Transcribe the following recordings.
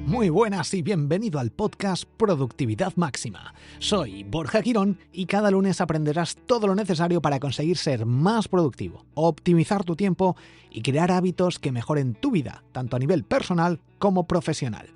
Muy buenas y bienvenido al podcast Productividad Máxima. Soy Borja Quirón y cada lunes aprenderás todo lo necesario para conseguir ser más productivo, optimizar tu tiempo y crear hábitos que mejoren tu vida, tanto a nivel personal como profesional.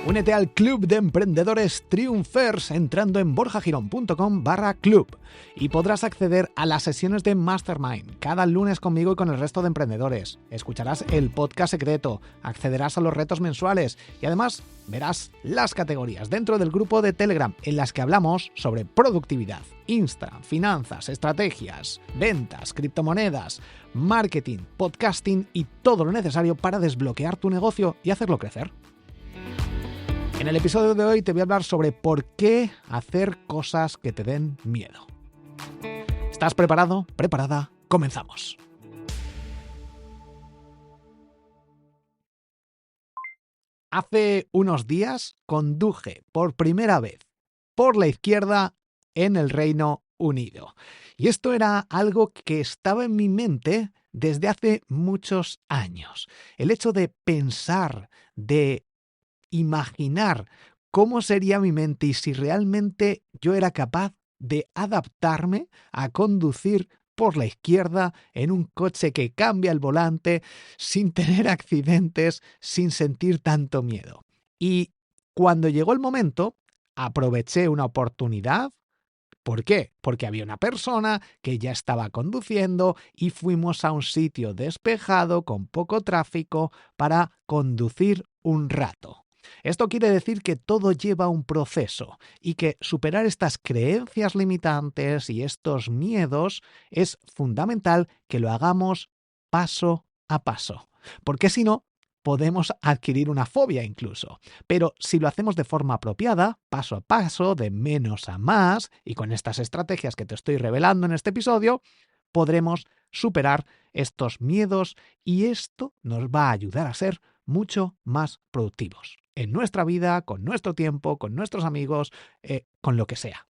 Únete al Club de Emprendedores Triunfers entrando en borjagirón.com/club y podrás acceder a las sesiones de Mastermind cada lunes conmigo y con el resto de emprendedores. Escucharás el podcast secreto, accederás a los retos mensuales y además verás las categorías dentro del grupo de Telegram en las que hablamos sobre productividad, Instagram, finanzas, estrategias, ventas, criptomonedas, marketing, podcasting y todo lo necesario para desbloquear tu negocio y hacerlo crecer. En el episodio de hoy te voy a hablar sobre por qué hacer cosas que te den miedo. ¿Estás preparado? ¿Preparada? ¡Comenzamos! Hace unos días conduje por primera vez por la izquierda en el Reino Unido. Y esto era algo que estaba en mi mente desde hace muchos años. El hecho de pensar, de imaginar cómo sería mi mente y si realmente yo era capaz de adaptarme a conducir por la izquierda en un coche que cambia el volante sin tener accidentes, sin sentir tanto miedo. Y cuando llegó el momento, aproveché una oportunidad. ¿Por qué? Porque había una persona que ya estaba conduciendo y fuimos a un sitio despejado con poco tráfico para conducir un rato. Esto quiere decir que todo lleva un proceso y que superar estas creencias limitantes y estos miedos es fundamental que lo hagamos paso a paso, porque si no, podemos adquirir una fobia incluso. Pero si lo hacemos de forma apropiada, paso a paso, de menos a más, y con estas estrategias que te estoy revelando en este episodio, podremos superar estos miedos y esto nos va a ayudar a ser mucho más productivos en nuestra vida, con nuestro tiempo, con nuestros amigos, con lo que sea.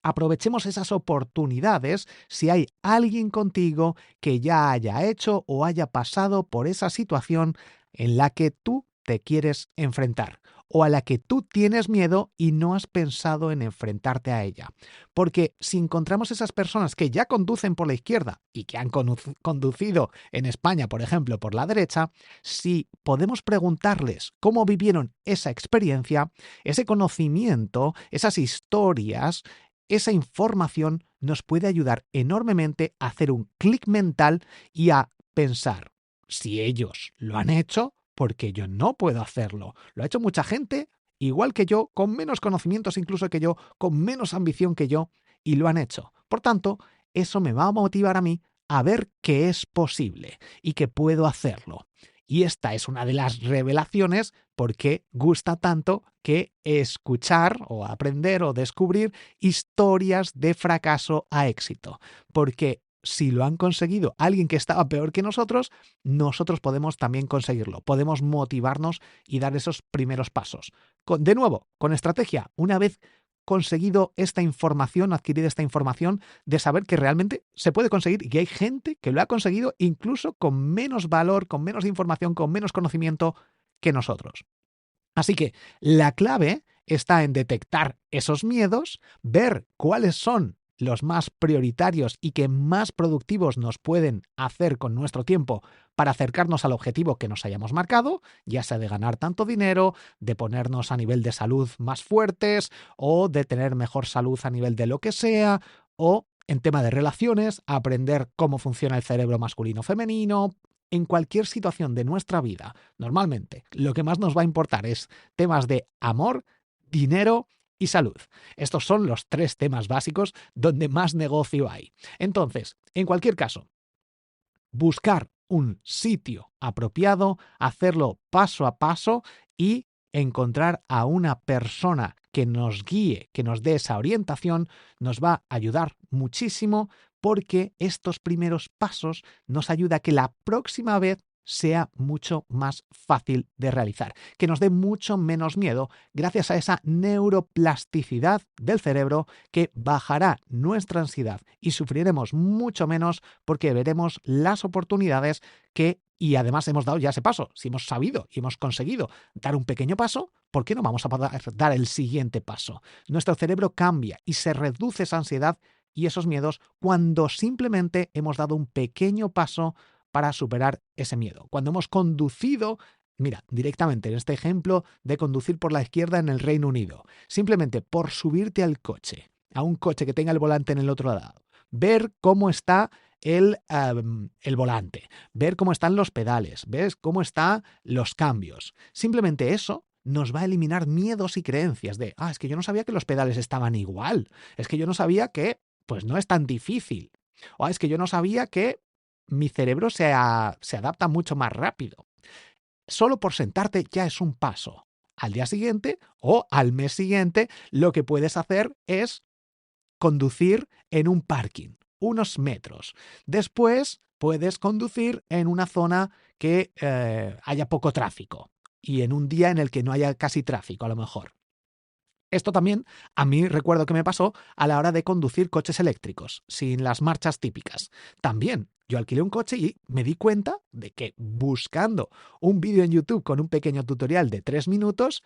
Aprovechemos esas oportunidades si hay alguien contigo que ya haya hecho o haya pasado por esa situación en la que tú te quieres enfrentar o a la que tú tienes miedo y no has pensado en enfrentarte a ella. Porque si encontramos esas personas que ya conducen por la izquierda y que han conducido en España, por ejemplo, por la derecha, si podemos preguntarles cómo vivieron esa experiencia, ese conocimiento, esas historias, esa información nos puede ayudar enormemente a hacer un clic mental y a pensar, si ellos lo han hecho, ¿por qué yo no puedo hacerlo? Lo ha hecho mucha gente, igual que yo, con menos conocimientos incluso que yo, con menos ambición que yo, y lo han hecho. Por tanto, eso me va a motivar a mí a ver que es posible y que puedo hacerlo. Y esta es una de las revelaciones porque gusta tanto que escuchar o aprender o descubrir historias de fracaso a éxito. Porque si lo han conseguido alguien que estaba peor que nosotros podemos también conseguirlo. Podemos motivarnos y dar esos primeros pasos. De nuevo, con estrategia, una vez conseguido esta información, adquirido esta información de saber que realmente se puede conseguir y que hay gente que lo ha conseguido incluso con menos valor, con menos información, con menos conocimiento que nosotros. Así que la clave está en detectar esos miedos, ver cuáles son los más prioritarios y que más productivos nos pueden hacer con nuestro tiempo para acercarnos al objetivo que nos hayamos marcado, ya sea de ganar tanto dinero, de ponernos a nivel de salud más fuertes o de tener mejor salud a nivel de lo que sea, o en tema de relaciones, aprender cómo funciona el cerebro masculino-femenino. En cualquier situación de nuestra vida, normalmente, lo que más nos va a importar es temas de amor, dinero y salud. Estos son los 3 temas básicos donde más negocio hay. Entonces, en cualquier caso, buscar un sitio apropiado, hacerlo paso a paso y encontrar a una persona que nos guíe, que nos dé esa orientación, nos va a ayudar muchísimo porque estos primeros pasos nos ayuda a que la próxima vez sea mucho más fácil de realizar, que nos dé mucho menos miedo gracias a esa neuroplasticidad del cerebro que bajará nuestra ansiedad y sufriremos mucho menos porque veremos las oportunidades que y además hemos dado ya ese paso. Si hemos sabido y hemos conseguido dar un pequeño paso, ¿por qué no vamos a poder dar el siguiente paso? Nuestro cerebro cambia y se reduce esa ansiedad y esos miedos cuando simplemente hemos dado un pequeño paso para superar ese miedo. Cuando hemos conducido, mira, directamente en este ejemplo de conducir por la izquierda en el Reino Unido, simplemente por subirte al coche, a un coche que tenga el volante en el otro lado, ver cómo está el volante, ver cómo están los pedales, ves cómo están los cambios. Simplemente eso nos va a eliminar miedos y creencias de, es que yo no sabía que los pedales estaban igual, es que yo no sabía que, pues no es tan difícil, o es que yo no sabía que mi cerebro se adapta mucho más rápido. Solo por sentarte ya es un paso. Al día siguiente o al mes siguiente, lo que puedes hacer es conducir en un parking, unos metros. Después puedes conducir en una zona que haya poco tráfico y en un día en el que no haya casi tráfico a lo mejor. Esto también a mí recuerdo que me pasó a la hora de conducir coches eléctricos, sin las marchas típicas. También yo alquilé un coche y me di cuenta de que buscando un vídeo en YouTube con un pequeño tutorial de 3 minutos,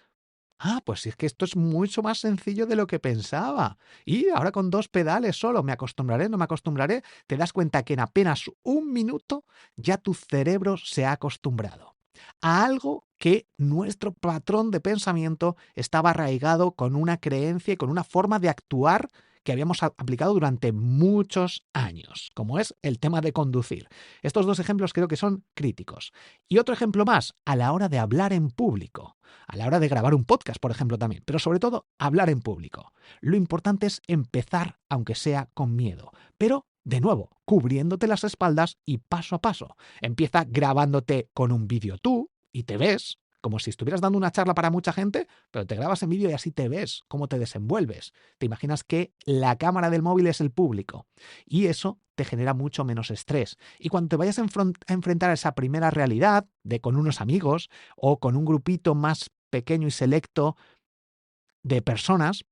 pues es que esto es mucho más sencillo de lo que pensaba. Y ahora con 2 pedales solo, me acostumbraré, no me acostumbraré, te das cuenta que en apenas 1 minuto ya tu cerebro se ha acostumbrado a algo que nuestro patrón de pensamiento estaba arraigado con una creencia y con una forma de actuar que habíamos aplicado durante muchos años, como es el tema de conducir. Estos 2 ejemplos creo que son críticos. Y otro ejemplo más, a la hora de hablar en público, a la hora de grabar un podcast, por ejemplo, también, pero sobre todo hablar en público. Lo importante es empezar, aunque sea con miedo, pero de nuevo, cubriéndote las espaldas y paso a paso. Empieza grabándote con un vídeo tú y te ves, como si estuvieras dando una charla para mucha gente, pero te grabas en vídeo y así te ves, cómo te desenvuelves. Te imaginas que la cámara del móvil es el público y eso te genera mucho menos estrés. Y cuando te vayas a enfrentar a esa primera realidad de con unos amigos o con un grupito más pequeño y selecto de personas,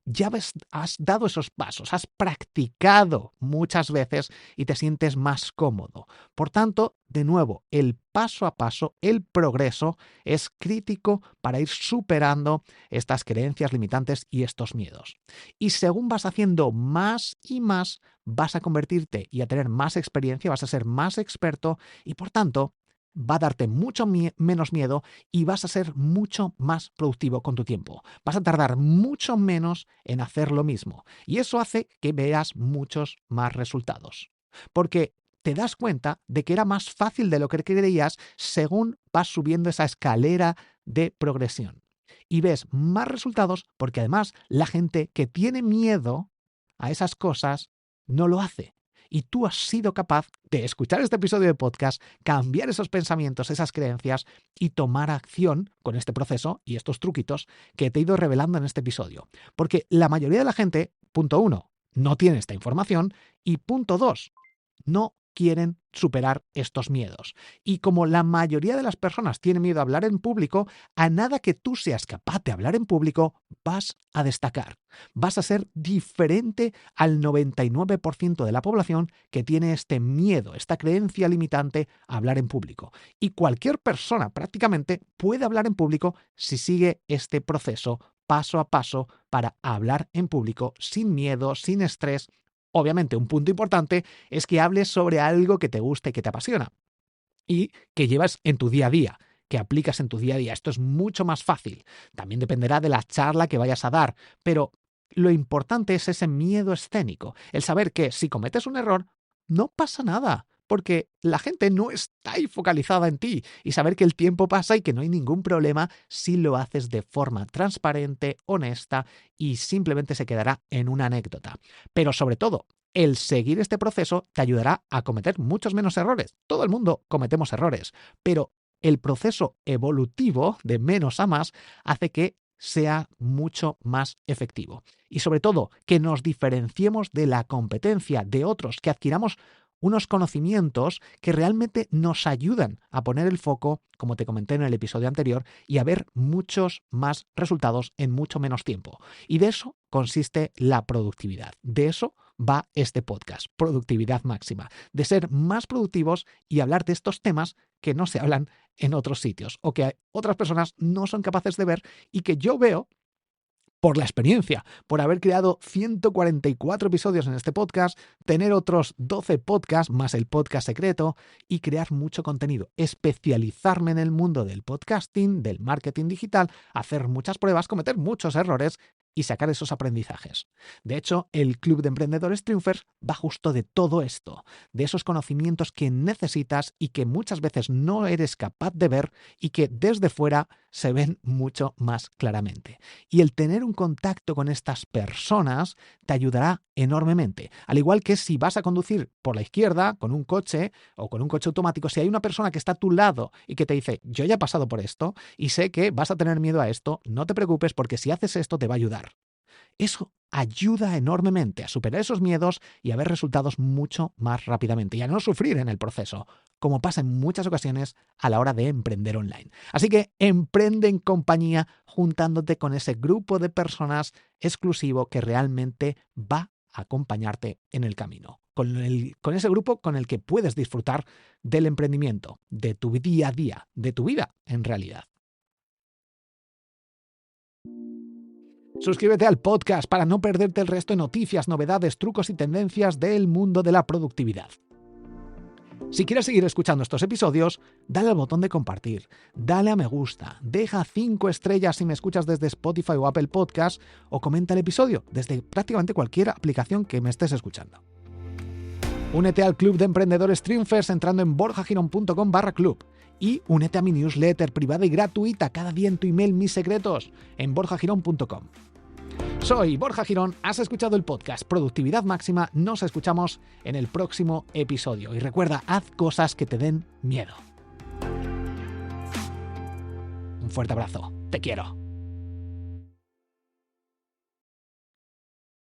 ya has dado esos pasos, has practicado muchas veces y te sientes más cómodo. Por tanto, de nuevo, el paso a paso, el progreso es crítico para ir superando estas creencias limitantes y estos miedos. Y según vas haciendo más y más, vas a convertirte y a tener más experiencia, vas a ser más experto y por tanto va a darte mucho menos miedo y vas a ser mucho más productivo con tu tiempo. Vas a tardar mucho menos en hacer lo mismo y eso hace que veas muchos más resultados. Porque te das cuenta de que era más fácil de lo que creías según vas subiendo esa escalera de progresión. Y ves más resultados porque además la gente que tiene miedo a esas cosas no lo hace. Y tú has sido capaz de escuchar este episodio de podcast, cambiar esos pensamientos, esas creencias y tomar acción con este proceso y estos truquitos que te he ido revelando en este episodio. Porque la mayoría de la gente, punto 1, no tiene esta información y punto 2, no quieren superar estos miedos. Y como la mayoría de las personas tienen miedo a hablar en público, a nada que tú seas capaz de hablar en público, vas a destacar. Vas a ser diferente al 99% de la población que tiene este miedo, esta creencia limitante a hablar en público. Y cualquier persona prácticamente puede hablar en público si sigue este proceso paso a paso para hablar en público sin miedo, sin estrés. Obviamente, un punto importante es que hables sobre algo que te gusta y que te apasiona y que llevas en tu día a día, que aplicas en tu día a día. Esto es mucho más fácil. También dependerá de la charla que vayas a dar, pero lo importante es ese miedo escénico, el saber que si cometes un error, no pasa nada, porque la gente no está ahí focalizada en ti y saber que el tiempo pasa y que no hay ningún problema si lo haces de forma transparente, honesta y simplemente se quedará en una anécdota. Pero sobre todo, el seguir este proceso te ayudará a cometer muchos menos errores. Todo el mundo cometemos errores, pero el proceso evolutivo de menos a más hace que sea mucho más efectivo. Y sobre todo, que nos diferenciemos de la competencia de otros, que adquiramos unos conocimientos que realmente nos ayudan a poner el foco, como te comenté en el episodio anterior, y a ver muchos más resultados en mucho menos tiempo. Y de eso consiste la productividad. De eso va este podcast, Productividad Máxima, de ser más productivos y hablar de estos temas que no se hablan en otros sitios o que otras personas no son capaces de ver y que yo veo por la experiencia, por haber creado 144 episodios en este podcast, tener otros 12 podcasts más el podcast secreto y crear mucho contenido, especializarme en el mundo del podcasting, del marketing digital, hacer muchas pruebas, cometer muchos errores y sacar esos aprendizajes. De hecho, el Club de Emprendedores Triunfers va justo de todo esto, de esos conocimientos que necesitas y que muchas veces no eres capaz de ver y que desde fuera se ven mucho más claramente. Y el tener un contacto con estas personas te ayudará enormemente. Al igual que si vas a conducir por la izquierda con un coche o con un coche automático, si hay una persona que está a tu lado y que te dice, yo ya he pasado por esto y sé que vas a tener miedo a esto, no te preocupes porque si haces esto te va a ayudar. Eso ayuda enormemente a superar esos miedos y a ver resultados mucho más rápidamente y a no sufrir en el proceso, como pasa en muchas ocasiones a la hora de emprender online. Así que emprende en compañía juntándote con ese grupo de personas exclusivo que realmente va a acompañarte en el camino. Con ese grupo con el que puedes disfrutar del emprendimiento, de tu día a día, de tu vida en realidad. Suscríbete al podcast para no perderte el resto de noticias, novedades, trucos y tendencias del mundo de la productividad. Si quieres seguir escuchando estos episodios, dale al botón de compartir, dale a me gusta, deja 5 estrellas si me escuchas desde Spotify o Apple Podcast o comenta el episodio desde prácticamente cualquier aplicación que me estés escuchando. Únete al Club de Emprendedores Triunfers entrando en borjagirón.com/club y únete a mi newsletter privada y gratuita cada día en tu email Mis Secretos en borjagirón.com. Soy Borja Girón, has escuchado el podcast Productividad Máxima, nos escuchamos en el próximo episodio y recuerda, haz cosas que te den miedo. Un fuerte abrazo, te quiero.